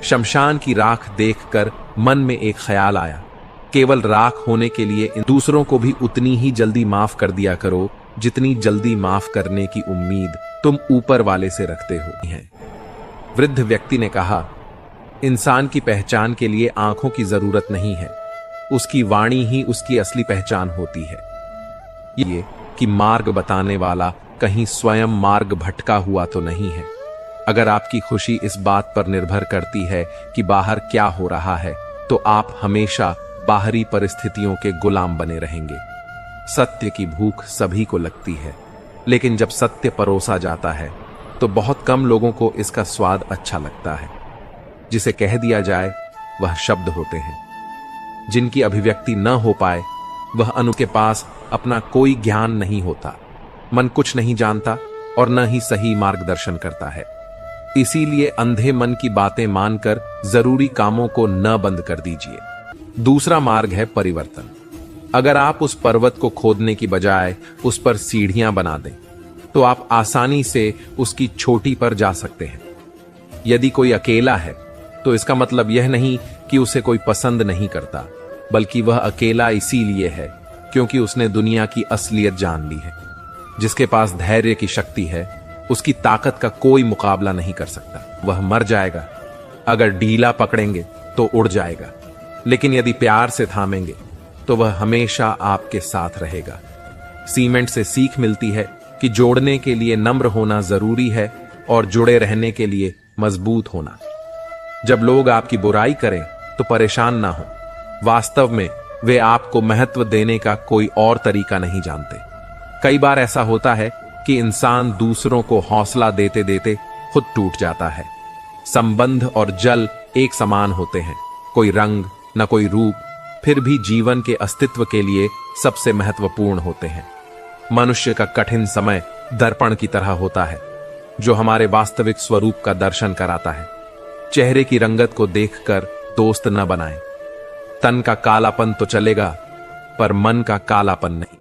शमशान की राख देखकर मन में एक ख्याल आया, केवल राख होने के लिए दूसरों को भी उतनी ही जल्दी माफ कर दिया करो जितनी जल्दी माफ करने की उम्मीद तुम ऊपर वाले से रखते हो हैं। वृद्ध व्यक्ति ने कहा, इंसान की पहचान के लिए आंखों की जरूरत नहीं है, उसकी वाणी ही उसकी असली पहचान होती है। ये कि मार्ग बताने वाला कहीं स्वयं मार्ग भटका हुआ तो नहीं है। अगर आपकी खुशी इस बात पर निर्भर करती है कि बाहर क्या हो रहा है, तो आप हमेशा बाहरी परिस्थितियों के गुलाम बने रहेंगे। सत्य की भूख सभी को लगती है, लेकिन जब सत्य परोसा जाता है तो बहुत कम लोगों को इसका स्वाद अच्छा लगता है। जिसे कह दिया जाए वह शब्द होते हैं। जिनकी अभिव्यक्ति न हो पाए वह अनु के पास अपना कोई ज्ञान नहीं होता। मन कुछ नहीं जानता और न ही सही मार्गदर्शन करता है। इसीलिए अंधे मन की बातें मानकर जरूरी कामों को न बंद कर दीजिए। दूसरा मार्ग है परिवर्तन। अगर आप उस पर्वत को खोदने की बजाय उस पर सीढ़ियां बना दें, तो आप आसानी से उसकी चोटी पर जा सकते हैं। यदि कोई अकेला है तो इसका मतलब यह नहीं कि उसे कोई पसंद नहीं करता, बल्कि वह अकेला इसीलिए है क्योंकि उसने दुनिया की असलियत जान ली है। जिसके पास धैर्य की शक्ति है, उसकी ताकत का कोई मुकाबला नहीं कर सकता। वह मर जाएगा। अगर ढीला पकड़ेंगे तो उड़ जाएगा, लेकिन यदि प्यार से थामेंगे तो वह हमेशा आपके साथ रहेगा। सीमेंट से सीख मिलती है कि जोड़ने के लिए नम्र होना जरूरी है और जुड़े रहने के लिए मजबूत होना। जब लोग आपकी बुराई करें तो परेशान ना हो। वास्तव में वे आपको महत्व देने का कोई और तरीका नहीं जानते। कई बार ऐसा होता है कि इंसान दूसरों को हौसला देते देते खुद टूट जाता है। संबंध और जल एक समान होते हैं, कोई रंग न कोई रूप, फिर भी जीवन के अस्तित्व के लिए सबसे महत्वपूर्ण होते हैं। मनुष्य का कठिन समय दर्पण की तरह होता है, जो हमारे वास्तविक स्वरूप का दर्शन कराता है। चेहरे की रंगत को देखकर दोस्त न बनाएं। तन का कालापन तो चलेगा, पर मन का कालापन नहीं।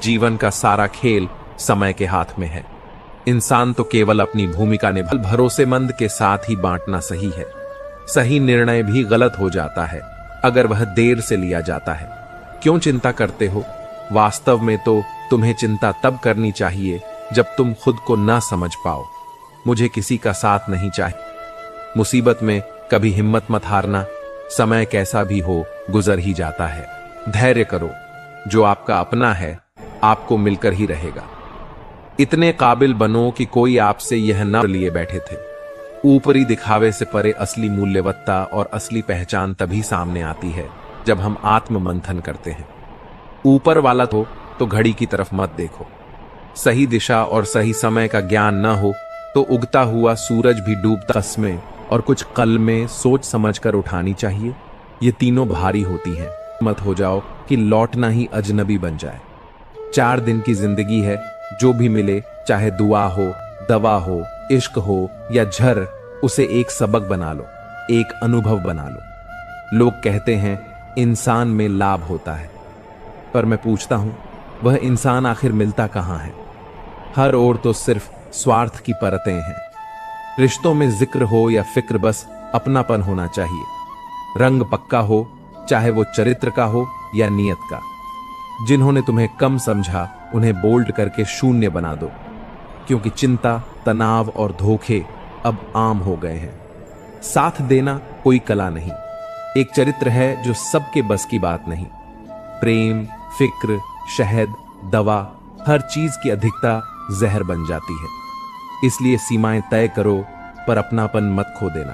जीवन का सारा खेल समय के हाथ में है। इंसान तो केवल अपनी भूमिका निभा। भरोसेमंद के साथ ही बांटना सही है। सही निर्णय भी गलत हो जाता है अगर वह देर से लिया जाता है। क्यों चिंता करते हो? वास्तव में तो तुम्हें चिंता तब करनी चाहिए जब तुम खुद को ना समझ पाओ। मुझे किसी का साथ नहीं चाहिए। मुसीबत में कभी हिम्मत मत हारना। समय कैसा भी हो गुजर ही जाता है। धैर्य करो। जो आपका अपना है आपको मिलकर ही रहेगा। इतने काबिल बनो कि कोई आपसे यह न लिए बैठे थे। ऊपरी दिखावे से परे असली मूल्यवत्ता और असली पहचान तभी सामने आती है जब हम आत्म मंथन करते हैं। ऊपर वाला तो घड़ी की तरफ मत देखो। सही दिशा और सही समय का ज्ञान न हो तो उगता हुआ सूरज भी डूबता कस्में और कुछ कलमें सोच समझकर उठानी चाहिए। ये तीनों भारी होती हैं। मत हो जाओ कि लौटना ही अजनबी बन जाए। 4 दिन की जिंदगी है, जो भी मिले, चाहे दुआ हो, दवा हो, इश्क हो या झर, उसे एक सबक बना लो, एक अनुभव बना लो। लोग कहते हैं इंसान में लाभ होता है, पर मैं पूछता हूं वह इंसान आखिर मिलता कहां है? हर ओर तो सिर्फ स्वार्थ की परतें हैं। रिश्तों में जिक्र हो या फिक्र, बस अपनापन होना चाहिए। रंग पक्का हो, चाहे वो चरित्र का हो या नियत का। जिन्होंने तुम्हें कम समझा उन्हें बोल्ड करके शून्य बना दो, क्योंकि चिंता, तनाव और धोखे अब आम हो गए हैं। साथ देना कोई कला नहीं, एक चरित्र है जो सबके बस की बात नहीं। प्रेम, फिक्र, शहद, दवा, हर चीज की अधिकता जहर बन जाती है। इसलिए सीमाएं तय करो, पर अपनापन मत खो देना।